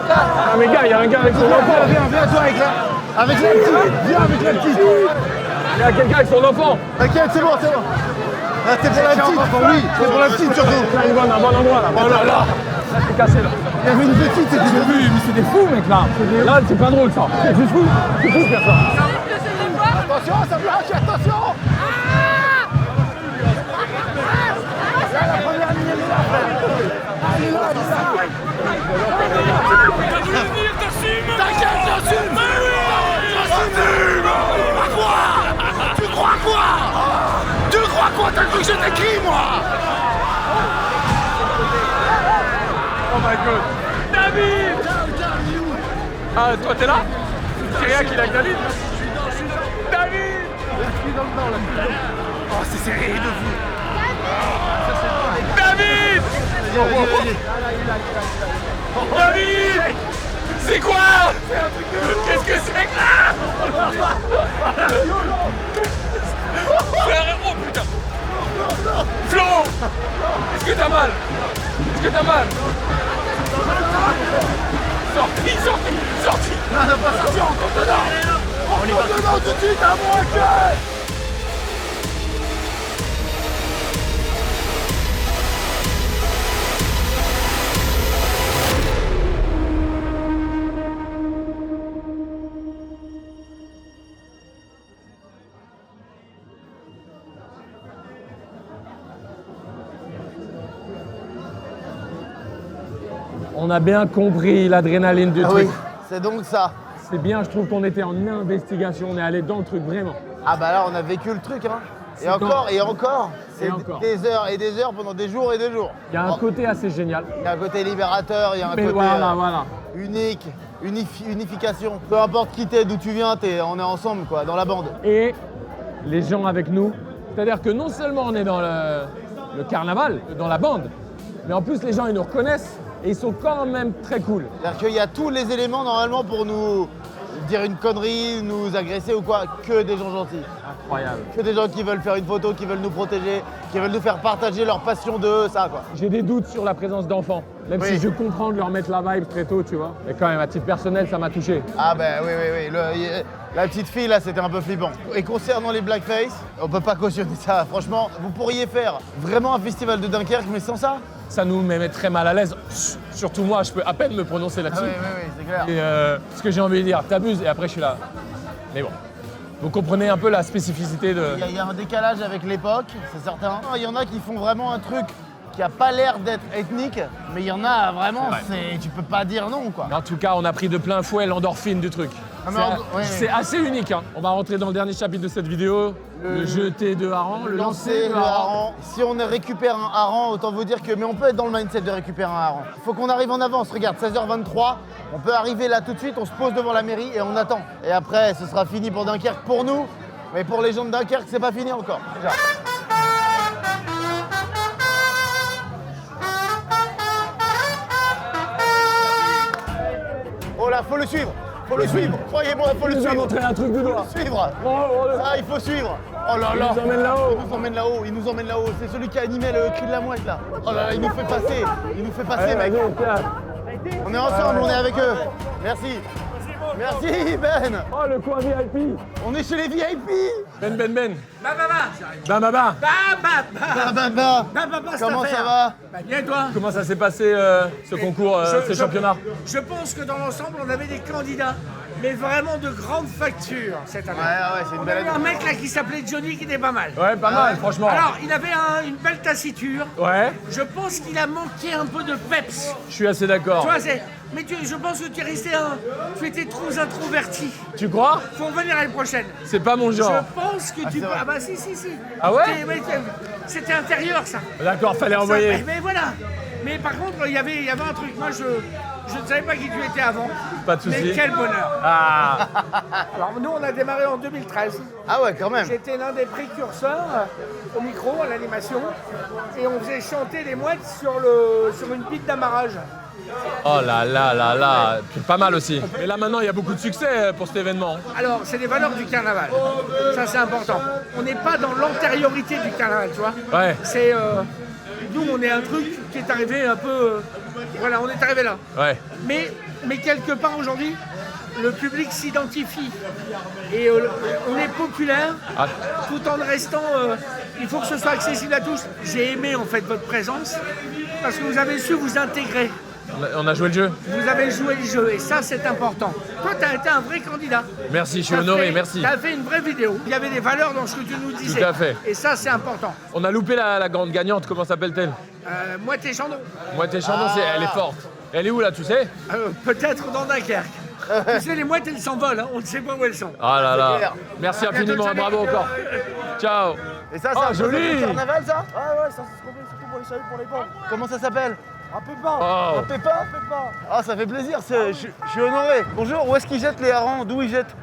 Ah mais gars, il y a un gars avec son enfant. Viens toi avec la petite. Viens avec la petite. Il y a quelqu'un avec son enfant. T'inquiète, c'est bon. Là, c'est pour la petite. Oui, c'est pour la petite surtout. Un bon endroit là. Oh là là. C'est cassé là. Il y avait une petite, c'était vu. Mais c'est des fous mec là. Là c'est pas drôle ça. C'est juste fou. C'est fou de faire ça. Attention, ça peut lâcher, attention. La première ligne est là, frère. T'inquiète, j'assume. Tu crois quoi? T'as cru que j'étais qui, moi? Oh my god. David. Ah toi t'es là? C'est rien qu'il a que David. David. Oh, c'est serré de fou. David. David. C'est quoi? Qu'est-ce que c'est que ça? Frère, oh putain. Flo. Est-ce que t'as mal? Sorti. Non, pas sorti, on dedans. On est pas dedans tout de suite, à moins que... On a bien compris l'adrénaline du truc. Oui, c'est donc ça. C'est bien, je trouve qu'on était en investigation, on est allé dans le truc vraiment. Ah bah là, on a vécu le truc, hein. Et encore. C'est des heures et des heures pendant des jours et des jours. Il y a un côté assez génial. Il y a un côté libérateur, il y a un côté voilà. unique, unification. Peu importe qui t'es, d'où tu viens, on est ensemble, quoi, dans la bande. Et les gens avec nous, c'est-à-dire que non seulement on est dans le carnaval, dans la bande, mais en plus les gens ils nous reconnaissent. Et ils sont quand même très cool. C'est-à-dire qu'il y a tous les éléments normalement pour nous dire une connerie, nous agresser ou quoi, que des gens gentils. Incroyable. Que des gens qui veulent faire une photo, qui veulent nous protéger, qui veulent nous faire partager leur passion de ça, quoi. J'ai des doutes sur la présence d'enfants, même si je comprends de leur mettre la vibe très tôt, tu vois. Mais quand même, à titre personnel, ça m'a touché. Ah ben oui. La petite fille là, c'était un peu flippant. Et concernant les blackface, on peut pas cautionner ça. Franchement, vous pourriez faire vraiment un festival de Dunkerque, mais sans ça. Ça nous met très mal à l'aise. Surtout moi, je peux à peine me prononcer là-dessus. Ah oui, c'est clair. Et ce que j'ai envie de dire, t'abuses, et après je suis là. Mais bon, vous comprenez un peu la spécificité de... Il y a un décalage avec l'époque, c'est certain. Il y en a qui font vraiment un truc qui a pas l'air d'être ethnique, mais il y en a vraiment, tu peux pas dire non, quoi. Mais en tout cas, on a pris de plein fouet l'endorphine du truc. C'est assez unique, hein. On va rentrer dans le dernier chapitre de cette vidéo. Le jeter de hareng, le lancer de hareng. Si on récupère un hareng, autant vous dire que... Mais on peut être dans le mindset de récupérer un hareng. Il faut qu'on arrive en avance. Regarde, 16h23, on peut arriver là tout de suite, on se pose devant la mairie et on attend. Et après, ce sera fini pour Dunkerque pour nous, mais pour les gens de Dunkerque, c'est pas fini encore. Déjà. Oh là, faut le suivre. Croyez-moi, faut le suivre. Montrer un truc de doigt. Suivre. Ça, il faut suivre. Oh là là. Il nous emmène là-haut. Il nous emmène là-haut, il nous emmène là-haut. C'est celui qui a animé le cri de la mouette là. Oh là là, il nous fait passer. Il nous fait passer, mec. On est ensemble, on est avec eux. Merci. Merci Ben. Oh le coin VIP. On est chez les VIP. Ben. Baba. Comment ça va? Bah bien toi. Comment ça s'est passé ce concours, ce championnat? Je pense que dans l'ensemble, on avait des candidats, mais vraiment de grande facture cette année. Ouais, c'est une On belle avait un année. mec là qui s'appelait Johnny qui était pas mal. Ouais, pas mal, franchement. Alors, il avait une belle taciture. Ouais, Je pense qu'il a manqué un peu de peps. je suis assez d'accord. Tu vois, mais je pense que tu es resté tu étais trop introverti. Tu crois? Faut revenir l'année prochaine. C'est pas mon genre. Je pense que tu peux. Ah bah si. Ah ouais? C'était intérieur ça. D'accord, fallait envoyer. Mais voilà. Mais par contre, il y avait un truc. Moi, je ne savais pas qui tu étais avant. Pas de soucis. Mais quel bonheur. Ah, Alors nous, on a démarré en 2013. Ah ouais, quand même. J'étais l'un des précurseurs au micro, à l'animation. Et on faisait chanter les mouettes sur une piste d'amarrage. oh là, pas mal aussi. Mais là maintenant, il y a beaucoup de succès pour cet événement. Alors, c'est les valeurs du carnaval. Ça, c'est important. On n'est pas dans l'antériorité du carnaval, tu vois. Ouais. C'est... nous, on est un truc qui est arrivé un peu... voilà, on est arrivé là. Ouais. Mais quelque part, aujourd'hui, le public s'identifie. Et on est populaire, Ah. tout en restant... il faut que ce soit accessible à tous. J'ai aimé, en fait, votre présence, parce que vous avez su vous intégrer. On a joué le jeu. Vous avez joué le jeu, et ça, c'est important. Toi, tu as été un vrai candidat. Merci, je suis honoré, merci. Tu as fait une vraie vidéo. Il y avait des valeurs dans ce que tu nous disais. Tout à fait. Et ça, c'est important. On a loupé la grande gagnante, comment s'appelle-t-elle? Moi, t'es Chandon. Moët Chandon, elle est forte. Elle est où là, tu sais? Peut-être dans Dunkerque. Tu sais, les mouettes, elles s'envolent. Hein. On ne sait pas où elles sont. Ah là là. clair. Merci infiniment, bravo encore. Ciao. Et ça, Oh, c'est joli. un carnaval, ça? Ah ouais, ça c'est surtout pour les saluts, pour les pommes. Comment ça s'appelle? Un pépin. Oh. Un pépin? Ah, ça fait plaisir, je suis honoré. Bonjour, où est-ce qu'ils jettent les harengs? D'où ils jettent?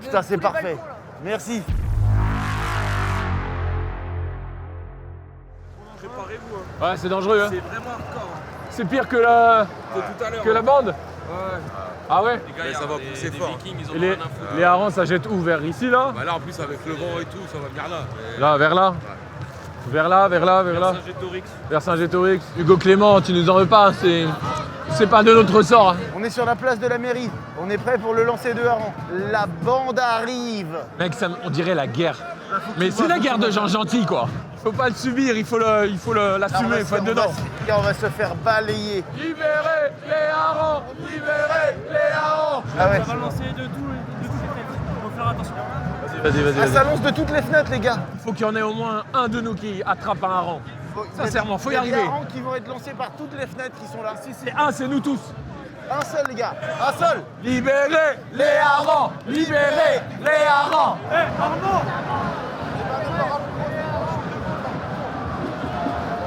Putain, c'est parfait. Merci. Préparez-vous. Ouais, c'est dangereux. Hein. C'est vraiment hardcore. C'est pire que la, Tout à l'heure. que la bande? Ouais. Ah ouais? Les gars, ça va pousser fort. Vikings, ils ont Et les harengs, ça jette où? Vers ici, là? Bah là, en plus, avec le vent et tout, ça va venir là. Là, vers là? Vers là, vers là, vers là? Saint-Gétorix. Vers Saint-Gétorix. Hugo Clément, tu nous en veux pas, c'est pas de notre sort. Hein. On est sur la place de la mairie. On est prêt pour le lancer de harengs. La bande arrive. Mec, on dirait la guerre. Mais c'est la guerre de gens gentils, quoi. Faut pas le subir, il faut l'assumer, il faut être dedans. On va se faire balayer. Libérez les harengs! Libérez les harengs! Ah ouais. On va lancer de toutes les fenêtres. Il faut faire attention. Vas-y. Ah, ça lance de toutes les fenêtres, les gars. Il faut qu'il y en ait au moins un de nous qui attrape un hareng. Sincèrement, faut y Il arriver. y a des harengs qui vont être lancés par toutes les fenêtres qui sont là. Si c'est un, c'est nous tous. Un seul, les gars. Un seul. Libérez les harengs! Libérez les harengs!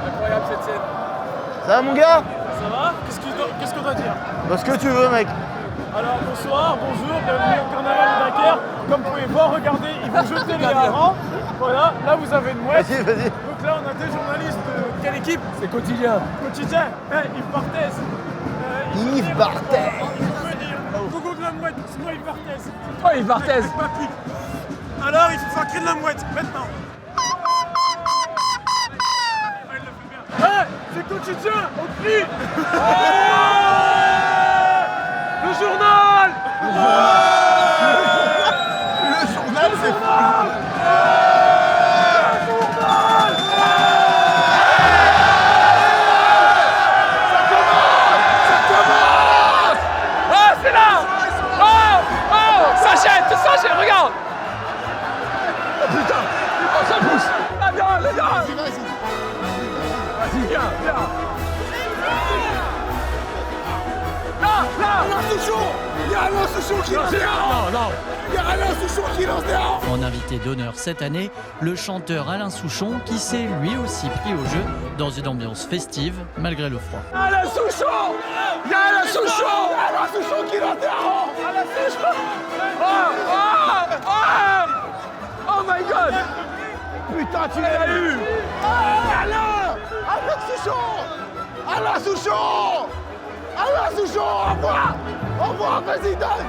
Incroyable cette scène. Ça va, mon gars? Ça va? Qu'est-ce qu'on doit dire? Bah, ce que tu veux, mec. Alors bonsoir, bonjour, bienvenue au carnaval de Dunkerque. Comme vous pouvez voir, regardez, ils vont jeter les harengs. Voilà, là vous avez une mouette. Vas-y. Donc là on a deux journalistes de quelle équipe? C'est quotidien. Quotidien, Yves Barthès. Yves Barthès. Il peut dire, Gogo de la mouette, c'est moi Yves Barthès. Oh, Yves Barthès. Alors il faut faire cri de la mouette, maintenant. C'est quotidien, on crie. Le journal! Le journal, c'est fou. Ah, c'est là! Oh! Ça jette, regarde! Oh putain! Oh, ça pousse! Ah, viens, les gars! Vas-y, viens! Là! Alain Souchon! Il y a Alain Souchon qui lance des harengs! Non! Il y a Alain Souchon qui lance des harengs! En invité d'honneur cette année, le chanteur Alain Souchon qui s'est lui aussi pris au jeu dans une ambiance festive malgré le froid. Alain Souchon! Il y a Alain Souchon! Alain Souchon qui lance des harengs! Alain Souchon! Oh my god! Putain, tu l'as eu. Alain! Alain Souchon! Alain Souchon! Alain Souchon! Au revoir, vas-y, donne!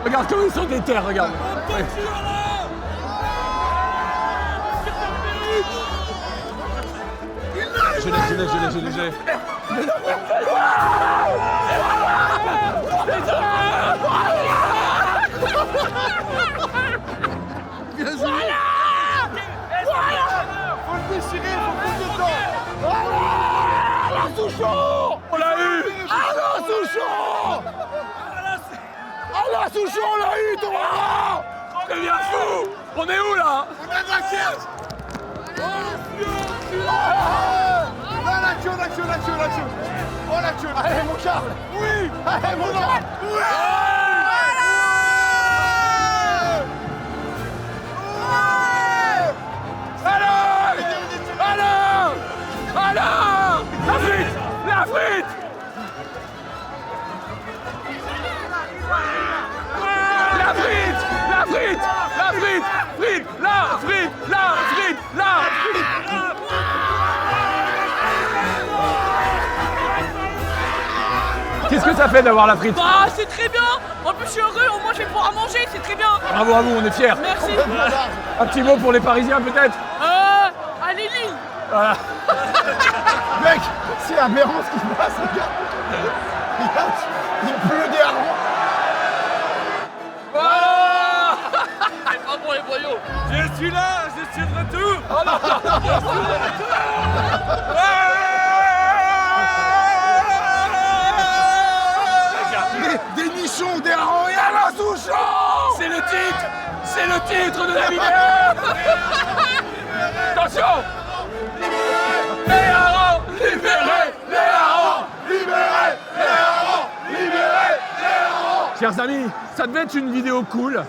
Regarde comme ils sont déter, regarde! Je l'ai. Faut le déchirer, faut plus de temps. Voilà, Alain Souchon. On l'a eu. Alain Souchon. Alain Souchon, on l'a eu, Thomas. Ça devient fou. On est où là? On a Dunkerque. L'action. Oh l'action. Allez mon Charles. Oui. Allez mon Charles. Oui. Alain. La frite. Qu'est-ce que ça fait d'avoir la frite? Bah c'est très bien. En plus je suis heureux, au moins je vais pouvoir manger, c'est très bien. Bravo à vous, on est fiers. Merci. Un petit mot pour les Parisiens peut-être? Allez Lille. Voilà. Mec, c'est aberrant ce qui se passe, regarde. Regarde, il pleut des harengs. Voilà. C'est pas bon les voyous. Je suis là, je suis de retour. Oh non. Des nichons, des harengs et Alain Souchon. C'est le titre de la vidéo. Attention. Les harengs, libérez les harengs, libérez les harengs, libérez les harengs. Chers amis, ça devait être une vidéo cool.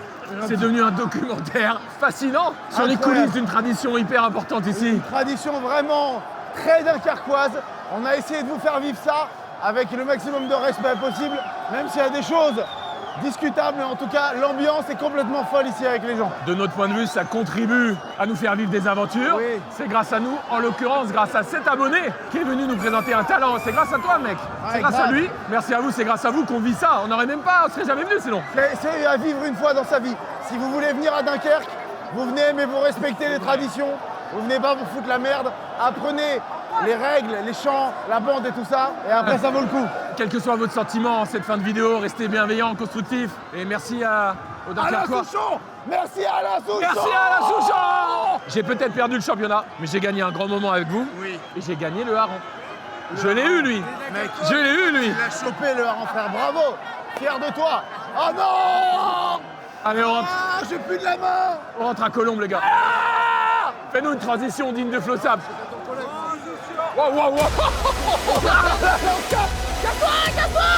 C'est devenu un documentaire fascinant sur les coulisses d'une tradition hyper importante ici. Une tradition vraiment très dunkerquoise. On a essayé de vous faire vivre ça avec le maximum de respect possible, même s'il y a des choses discutables, mais en tout cas, l'ambiance est complètement folle ici avec les gens. De notre point de vue, ça contribue à nous faire vivre des aventures. Oui. C'est grâce à nous, en l'occurrence grâce à cet abonné qui est venu nous présenter un talent. C'est grâce à toi, mec. C'est grâce à lui. Merci à vous, c'est grâce à vous qu'on vit ça. On n'aurait même pas, on serait jamais venu sinon. C'est à vivre une fois dans sa vie. Si vous voulez venir à Dunkerque, vous venez, mais vous respectez les traditions. Vous venez pas vous foutre la merde. Apprenez les règles, les chants, la bande et tout ça. Et après, ça vaut le coup. Quel que soit votre sentiment en cette fin de vidéo, restez bienveillants, constructifs. Et merci aux Dunkerquois. Alain Souchon. Merci Alain Souchon. Merci Alain Souchon. J'ai peut-être perdu le championnat, mais j'ai gagné un grand moment avec vous. Oui. Et j'ai gagné le hareng. Je l'ai eu, lui. Mec, je l'ai eu, lui. Il a chopé le hareng, frère. Bravo. Fier de toi. Oh non. Allez, on rentre. Ah, j'ai plus de la main. On rentre à Colombes, les gars. Fais-nous une transition digne de Flossap. Wow, wow, wow. Casse-toi.